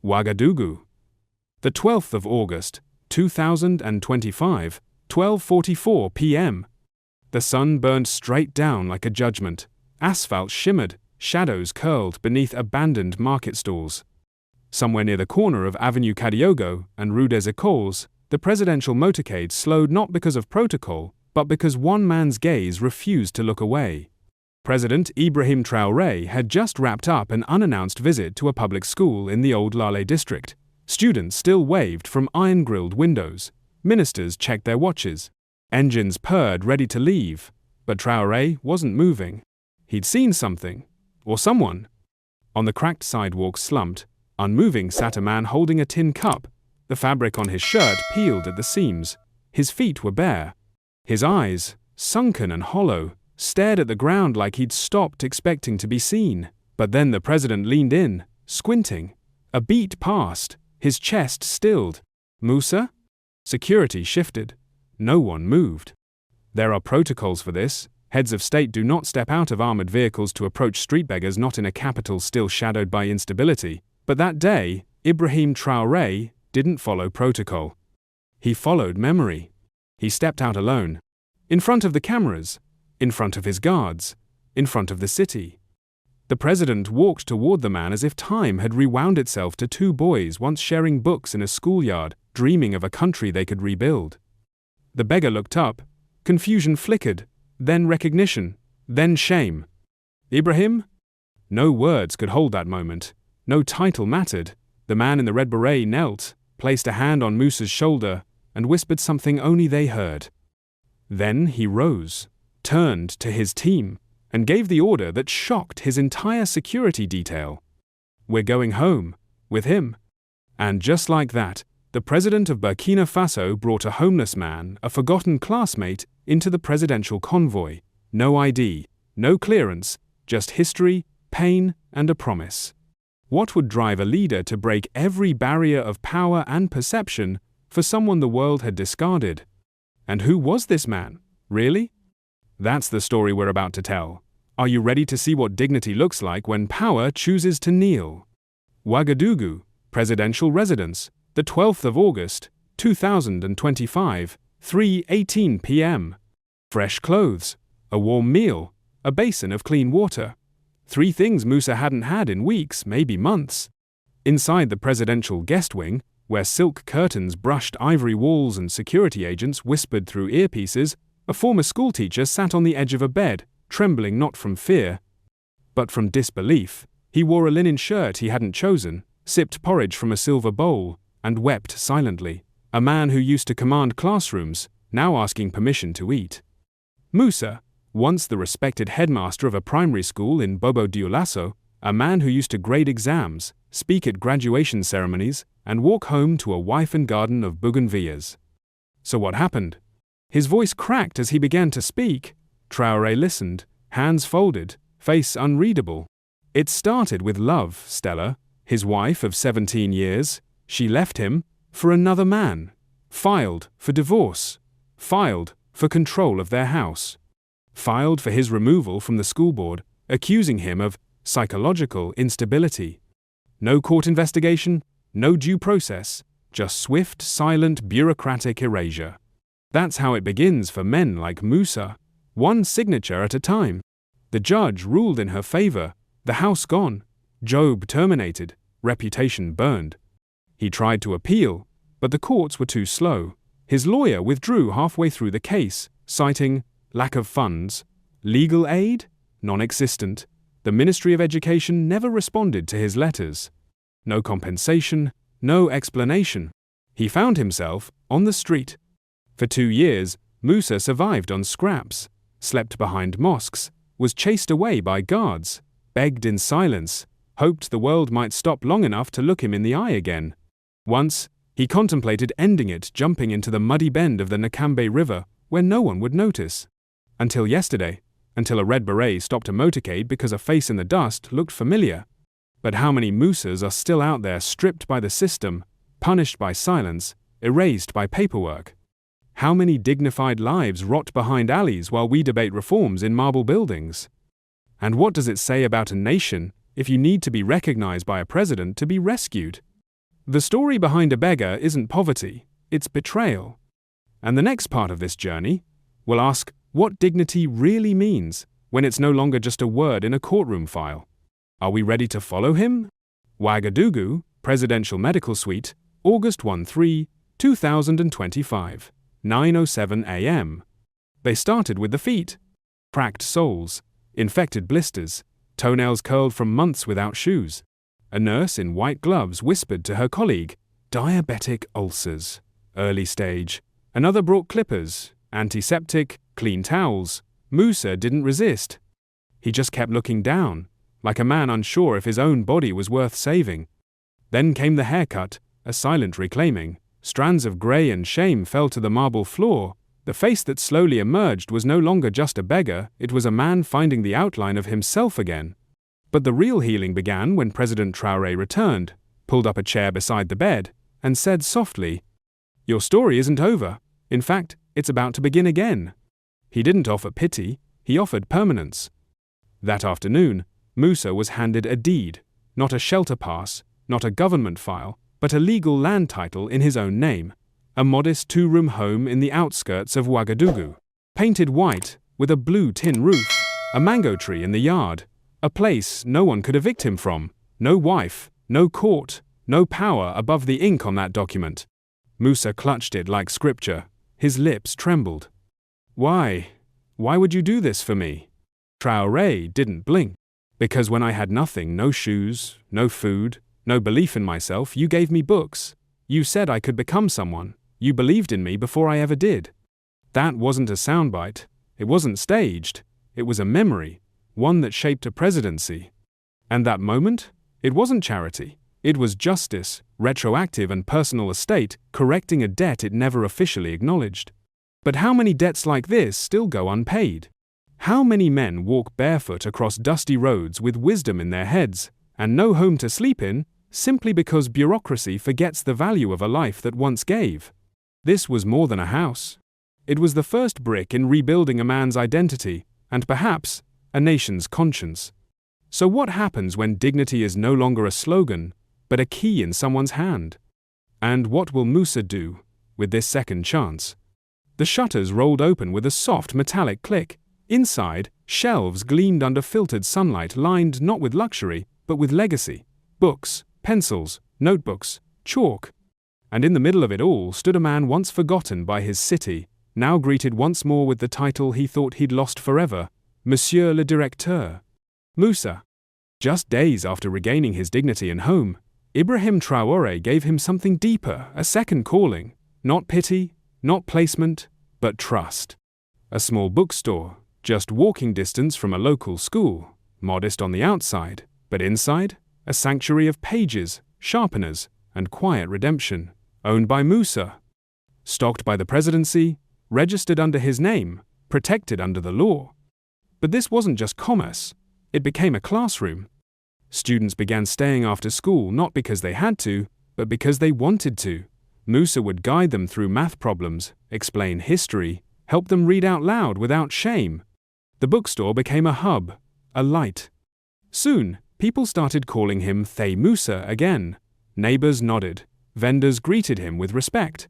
Ouagadougou. The 12th of August, 2025, 12:44 p.m. The sun burned straight down like a judgment. Asphalt shimmered, shadows curled beneath abandoned market stalls. Somewhere near the corner of Avenue Cadiogo and Rue des Écoles, the presidential motorcade slowed not because of protocol, but because one man's gaze refused to look away. President Ibrahim Traoré had just wrapped up an unannounced visit to a public school in the old Lale district. Students still waved from iron-grilled windows. Ministers checked their watches. Engines purred ready to leave. But Traoré wasn't moving. He'd seen something. Or someone. On the cracked sidewalk slumped, unmoving sat a man holding a tin cup. The fabric on his shirt peeled at the seams. His feet were bare. His eyes, sunken and hollow, stared at the ground like he'd stopped expecting to be seen. But then the president leaned in, squinting. A beat passed. His chest stilled. Musa? Security shifted. No one moved. There are protocols for this. Heads of state do not step out of armored vehicles to approach street beggars not in a capital still shadowed by instability. But that day, Ibrahim Traoré didn't follow protocol. He followed memory. He stepped out alone. In front of the cameras. In front of his guards. In front of the city. The president walked toward the man as if time had rewound itself to two boys once sharing books in a schoolyard, dreaming of a country they could rebuild. The beggar looked up. Confusion flickered, then recognition, then shame. Ibrahim? No words could hold that moment. No title mattered. The man in the red beret knelt, placed a hand on Musa's shoulder, and whispered something only they heard. Then he rose, turned to his team, and gave the order that shocked his entire security detail. We're going home, with him. And just like that, the president of Burkina Faso brought a homeless man, a forgotten classmate, into the presidential convoy. No ID, no clearance, just history, pain, and a promise. What would drive a leader to break every barrier of power and perception for someone the world had discarded? And who was this man, really? That's the story we're about to tell. Are you ready to see what dignity looks like when power chooses to kneel? Ouagadougou, presidential residence, the 12th of August, 2025, 3:18 p.m. Fresh clothes, a warm meal, a basin of clean water. Three things Musa hadn't had in weeks, maybe months. Inside the presidential guest wing, where silk curtains brushed ivory walls and security agents whispered through earpieces, a former schoolteacher sat on the edge of a bed, trembling not from fear, but from disbelief. He wore a linen shirt he hadn't chosen, sipped porridge from a silver bowl, and wept silently. A man who used to command classrooms, now asking permission to eat. Musa, once the respected headmaster of a primary school in Bobo Dioulasso, a man who used to grade exams, speak at graduation ceremonies, and walk home to a wife and garden of bougainvilleas. So what happened? His voice cracked as he began to speak. Traoré listened, hands folded, face unreadable. It started with love, Stella, his wife of 17 years. She left him for another man, filed for divorce, filed for control of their house, filed for his removal from the school board, accusing him of psychological instability. No court investigation, no due process, just swift, silent, bureaucratic erasure. That's how it begins for men like Musa, one signature at a time. The judge ruled in her favor, the house gone, job terminated, reputation burned. He tried to appeal, but the courts were too slow. His lawyer withdrew halfway through the case, citing lack of funds, legal aid, non-existent. The Ministry of Education never responded to his letters. No compensation, no explanation. He found himself on the street. For 2 years, Musa survived on scraps, slept behind mosques, was chased away by guards, begged in silence, hoped the world might stop long enough to look him in the eye again. Once, he contemplated ending it jumping into the muddy bend of the Nakambe River where no one would notice. Until yesterday, until a red beret stopped a motorcade because a face in the dust looked familiar. But how many Musas are still out there stripped by the system, punished by silence, erased by paperwork? How many dignified lives rot behind alleys while we debate reforms in marble buildings? And what does it say about a nation if you need to be recognized by a president to be rescued? The story behind a beggar isn't poverty, it's betrayal. And the next part of this journey, we'll ask what dignity really means when it's no longer just a word in a courtroom file. Are we ready to follow him? Ouagadougou, Presidential Medical Suite, August 13, 2025, 9:07 a.m. They started with the feet. Cracked soles, infected blisters, toenails curled from months without shoes. A nurse in white gloves whispered to her colleague, "Diabetic ulcers, early stage." Another brought clippers, antiseptic, clean towels. Musa didn't resist. He just kept looking down, like a man unsure if his own body was worth saving. Then came the haircut, a silent reclaiming. Strands of grey and shame fell to the marble floor. The face that slowly emerged was no longer just a beggar, it was a man finding the outline of himself again. But the real healing began when President Traoré returned, pulled up a chair beside the bed, and said softly, "Your story isn't over. In fact, it's about to begin again." He didn't offer pity, he offered permanence. That afternoon, Musa was handed a deed, not a shelter pass, not a government file, but a legal land title in his own name. A modest two-room home in the outskirts of Ouagadougou, painted white, with a blue tin roof, a mango tree in the yard, a place no one could evict him from, no wife, no court, no power above the ink on that document. Musa clutched it like scripture, his lips trembled. Why would you do this for me?" Traoré didn't blink. "Because when I had nothing, no shoes, no food, no belief in myself, you gave me books. You said I could become someone. You believed in me before I ever did." That wasn't a soundbite. It wasn't staged. It was a memory, one that shaped a presidency. And that moment? It wasn't charity. It was justice, retroactive and personal estate, correcting a debt it never officially acknowledged. But how many debts like this still go unpaid? How many men walk barefoot across dusty roads with wisdom in their heads, and no home to sleep in, simply because bureaucracy forgets the value of a life that once gave? This was more than a house. It was the first brick in rebuilding a man's identity, and perhaps, a nation's conscience. So what happens when dignity is no longer a slogan, but a key in someone's hand? And what will Musa do with this second chance? The shutters rolled open with a soft metallic click. Inside, shelves gleamed under filtered sunlight lined not with luxury, but with legacy. Books, pencils, notebooks, chalk. And in the middle of it all stood a man once forgotten by his city, now greeted once more with the title he thought he'd lost forever, Monsieur le Directeur. Musa. Just days after regaining his dignity and home, Ibrahim Traoré gave him something deeper, a second calling. Not pity, not placement, but trust. A small bookstore, just walking distance from a local school, modest on the outside, but inside, a sanctuary of pages, sharpeners, and quiet redemption, owned by Musa. Stocked by the presidency, registered under his name, protected under the law. But this wasn't just commerce, it became a classroom. Students began staying after school not because they had to, but because they wanted to. Musa would guide them through math problems, explain history, help them read out loud without shame. The bookstore became a hub, a light. Soon, people started calling him Thay Musa again. Neighbors nodded, vendors greeted him with respect.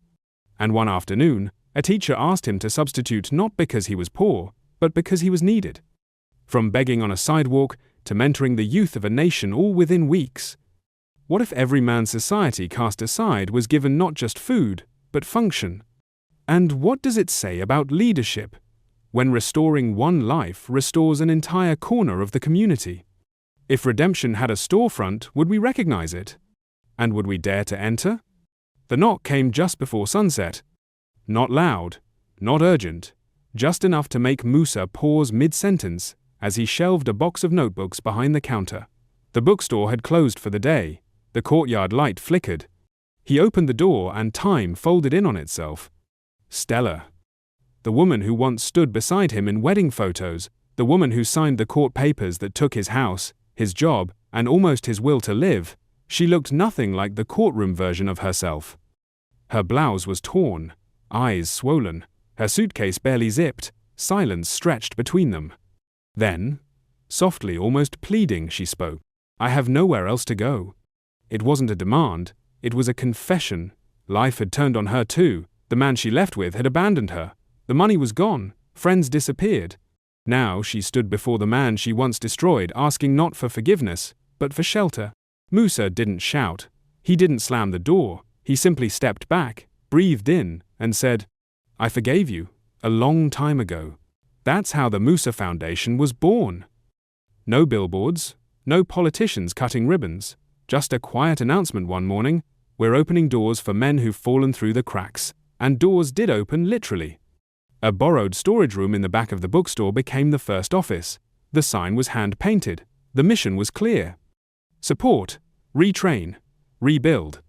And one afternoon, a teacher asked him to substitute not because he was poor, but because he was needed. From begging on a sidewalk to mentoring the youth of a nation all within weeks. What if every man's society cast aside was given not just food, but function? And what does it say about leadership when restoring one life restores an entire corner of the community? If redemption had a storefront, would we recognize it? And would we dare to enter? The knock came just before sunset. Not loud, not urgent, just enough to make Musa pause mid-sentence as he shelved a box of notebooks behind the counter. The bookstore had closed for the day. The courtyard light flickered. He opened the door and time folded in on itself. Stella. The woman who once stood beside him in wedding photos, the woman who signed the court papers that took his house, his job, and almost his will to live, she looked nothing like the courtroom version of herself. Her blouse was torn, eyes swollen, her suitcase barely zipped, silence stretched between them. Then, softly, almost pleading, she spoke. "I have nowhere else to go." It wasn't a demand, It was a confession. Life had turned on her too. The man she left with had abandoned her. The money was gone. Friends disappeared. Now she stood before the man she once destroyed, asking not for forgiveness, but for shelter. Musa didn't shout. He didn't slam the door. He simply stepped back, breathed in, and said, "I forgave you, a long time ago." That's how the Musa Foundation was born. No billboards, no politicians cutting ribbons, just a quiet announcement one morning: "We're opening doors for men who've fallen through the cracks." And doors did open, literally. A borrowed storage room in the back of the bookstore became the first office. The sign was hand-painted. The mission was clear: support, retrain, rebuild.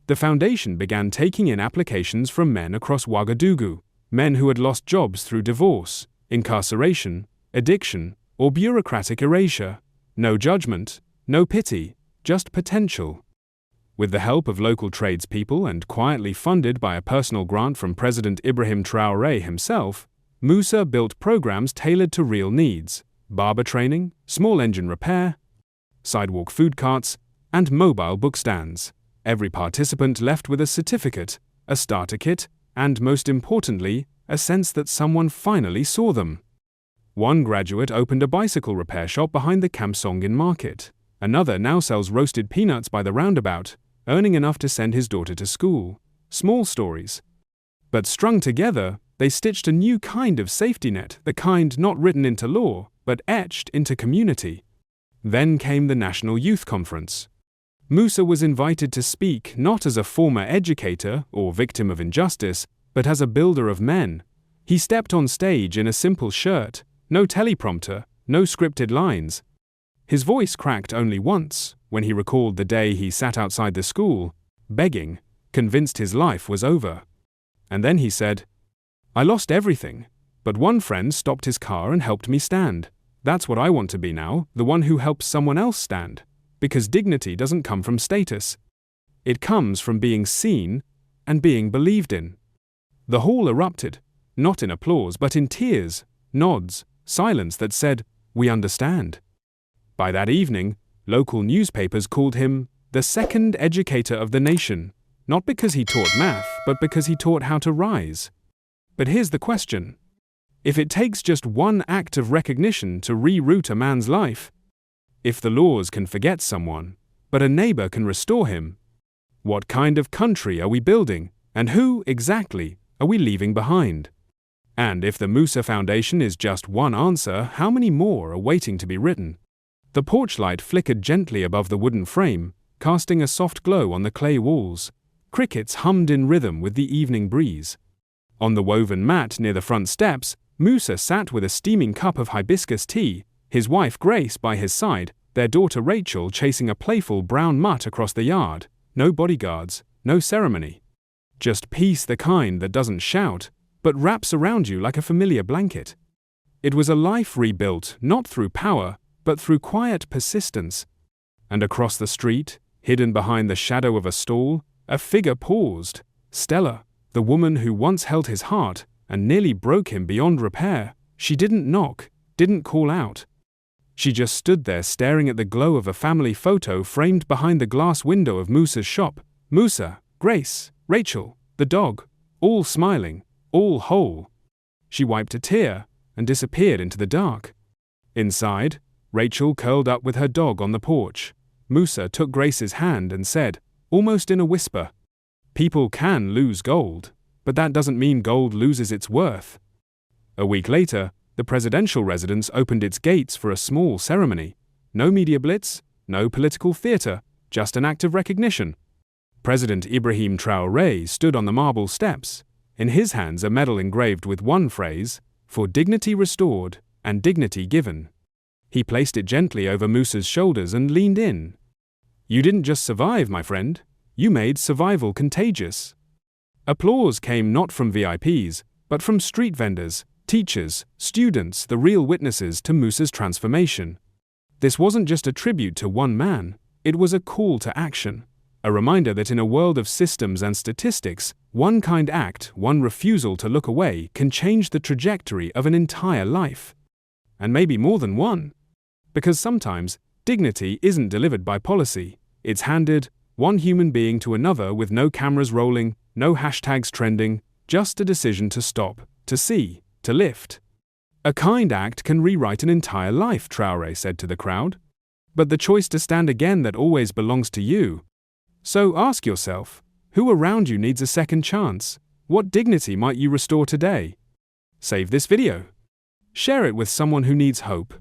The foundation began taking in applications from men across Ouagadougou, men who had lost jobs through divorce, incarceration, addiction, or bureaucratic erasure. No judgment, no pity, just potential. With the help of local tradespeople and quietly funded by a personal grant from President Ibrahim Traoré himself, Musa built programs tailored to real needs: barber training, small engine repair, sidewalk food carts, and mobile bookstands. Every participant left with a certificate, a starter kit, and most importantly, a sense that someone finally saw them. One graduate opened a bicycle repair shop behind the Kamsongin market. Another now sells roasted peanuts by the roundabout, earning enough to send his daughter to school. Small stories. But strung together, they stitched a new kind of safety net, the kind not written into law, but etched into community. Then came the National Youth Conference. Musa was invited to speak not as a former educator or victim of injustice, but as a builder of men. He stepped on stage in a simple shirt, no teleprompter, no scripted lines. His voice cracked only once, when he recalled the day he sat outside the school, begging, convinced his life was over. And then he said, "I lost everything, but one friend stopped his car and helped me stand. That's what I want to be now, the one who helps someone else stand. Because dignity doesn't come from status. It comes from being seen and being believed in." The hall erupted, not in applause but in tears, nods, silence that said, "We understand." By that evening, local newspapers called him the second educator of the nation, not because he taught math, but because he taught how to rise. But here's the question. If it takes just one act of recognition to reroute a man's life, if the laws can forget someone, but a neighbor can restore him, what kind of country are we building, and who, exactly, are we leaving behind? And if the Musa Foundation is just one answer, how many more are waiting to be written? The porch light flickered gently above the wooden frame, casting a soft glow on the clay walls. Crickets hummed in rhythm with the evening breeze. On the woven mat near the front steps, Musa sat with a steaming cup of hibiscus tea, his wife Grace by his side, their daughter Rachel chasing a playful brown mutt across the yard. No bodyguards, no ceremony. Just peace, the kind that doesn't shout, but wraps around you like a familiar blanket. It was a life rebuilt, not through power, but through quiet persistence. And across the street, hidden behind the shadow of a stall, a figure paused. Stella, the woman who once held his heart and nearly broke him beyond repair. She didn't knock, didn't call out. She just stood there staring at the glow of a family photo framed behind the glass window of Musa's shop. Musa, Grace, Rachel, the dog, all smiling, all whole. She wiped a tear and disappeared into the dark. Inside, Rachel curled up with her dog on the porch. Musa took Grace's hand and said, almost in a whisper, "People can lose gold, but that doesn't mean gold loses its worth." A week later, the presidential residence opened its gates for a small ceremony. No media blitz, no political theater, just an act of recognition. President Ibrahim Traoré stood on the marble steps, in his hands a medal engraved with one phrase, "For dignity restored and dignity given." He placed it gently over Musa's shoulders and leaned in. "You didn't just survive, my friend. You made survival contagious." Applause came not from VIPs, but from street vendors, teachers, students, the real witnesses to Musa's transformation. This wasn't just a tribute to one man, it was a call to action, a reminder that in a world of systems and statistics, one kind act, one refusal to look away, can change the trajectory of an entire life. And maybe more than one. Because sometimes, dignity isn't delivered by policy, it's handed One human being to another with no cameras rolling, no hashtags trending, just a decision to stop, to see, to lift. A kind act can rewrite an entire life, Traoré said to the crowd. But the choice to stand again, that always belongs to you. So ask yourself, who around you needs a second chance? What dignity might you restore today? Save this video. Share it with someone who needs hope.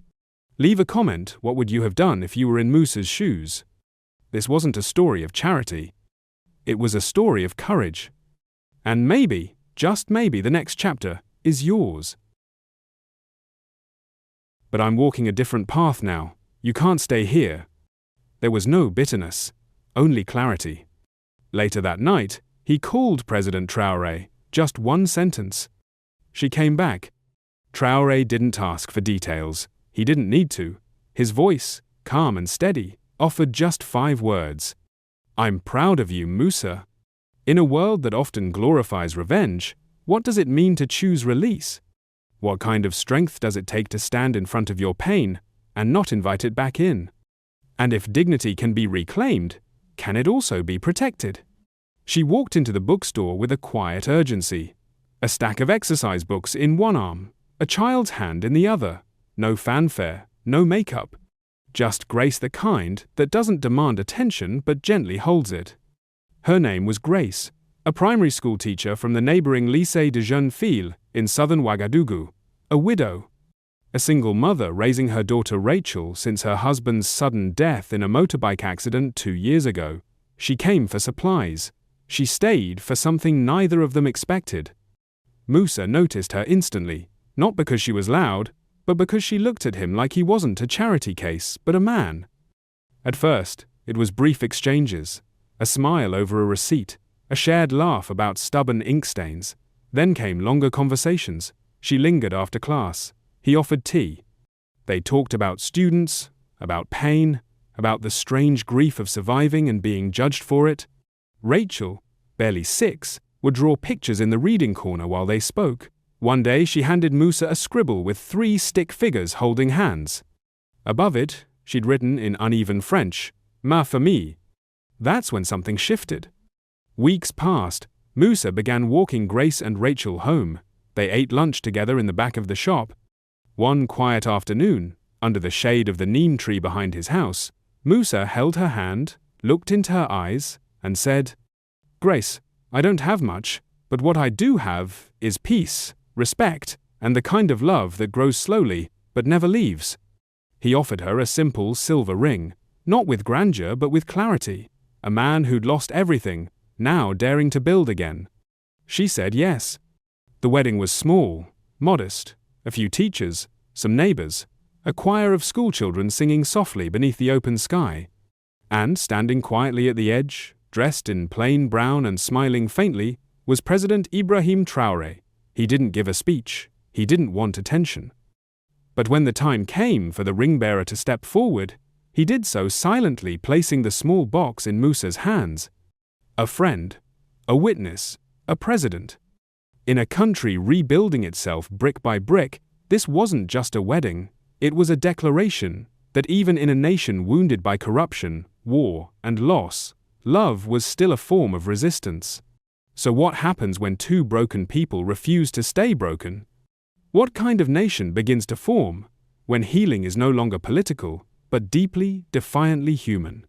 Leave a comment, what would you have done if you were in Musa's shoes? This wasn't a story of charity. It was a story of courage. And maybe, just maybe, the next chapter is yours. But I'm walking a different path now. You can't stay here. There was no bitterness, only clarity. Later that night, he called President Traoré, just one sentence. She came back. Traoré didn't ask for details. He didn't need to. His voice, calm and steady, offered just 5 words. I'm proud of you, Musa. In a world that often glorifies revenge, what does it mean to choose release? What kind of strength does it take to stand in front of your pain and not invite it back in? And if dignity can be reclaimed, can it also be protected? She walked into the bookstore with a quiet urgency. A stack of exercise books in one arm, a child's hand in the other. No fanfare, no makeup. Just Grace, the kind that doesn't demand attention but gently holds it. Her name was Grace, a primary school teacher from the neighboring Lycée de Jeunes Filles in southern Ouagadougou, a widow. A single mother raising her daughter Rachel since her husband's sudden death in a motorbike accident 2 years ago. She came for supplies. She stayed for something neither of them expected. Musa noticed her instantly, not because she was loud, but because she looked at him like he wasn't a charity case, but a man. At first, it was brief exchanges, a smile over a receipt, a shared laugh about stubborn ink stains. Then came longer conversations. She lingered after class. He offered tea. They talked about students, about pain, about the strange grief of surviving and being judged for it. Rachel, barely 6, would draw pictures in the reading corner while they spoke. One day she handed Musa a scribble with 3 stick figures holding hands. Above it, she'd written in uneven French, "Ma famille." That's when something shifted. Weeks passed. Musa began walking Grace and Rachel home. They ate lunch together in the back of the shop. One quiet afternoon, under the shade of the neem tree behind his house, Musa held her hand, looked into her eyes, and said, "Grace, I don't have much, but what I do have is peace, respect, and the kind of love that grows slowly, but never leaves." He offered her a simple silver ring, not with grandeur but with clarity. A man who'd lost everything, now daring to build again. She said yes. The wedding was small, modest, a few teachers, some neighbors, a choir of schoolchildren singing softly beneath the open sky. And standing quietly at the edge, dressed in plain brown and smiling faintly, was President Ibrahim Traoré. He didn't give a speech. He didn't want attention. But when the time came for the ring-bearer to step forward, he did so silently, placing the small box in Musa's hands. A friend, a witness, a president. In a country rebuilding itself brick by brick, this wasn't just a wedding, it was a declaration that even in a nation wounded by corruption, war, and loss, love was still a form of resistance. So what happens when 2 broken people refuse to stay broken? What kind of nation begins to form when healing is no longer political, but deeply, defiantly human?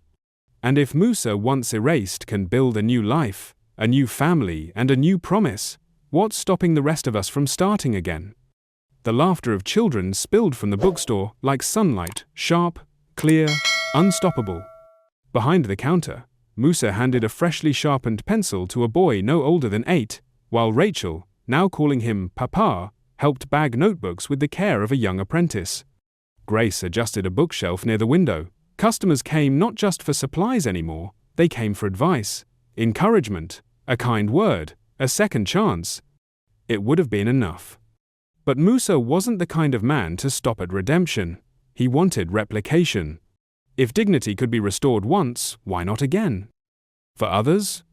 And if Musa, once erased, can build a new life, a new family, and a new promise, what's stopping the rest of us from starting again? The laughter of children spilled from the bookstore like sunlight, sharp, clear, unstoppable. Behind the counter, Musa handed a freshly sharpened pencil to a boy no older than 8, while Rachel, now calling him Papa, helped bag notebooks with the care of a young apprentice. Grace adjusted a bookshelf near the window. Customers came not just for supplies anymore, they came for advice, encouragement, a kind word, a second chance. It would have been enough. But Musa wasn't the kind of man to stop at redemption. He wanted replication. If dignity could be restored once, why not again? For others,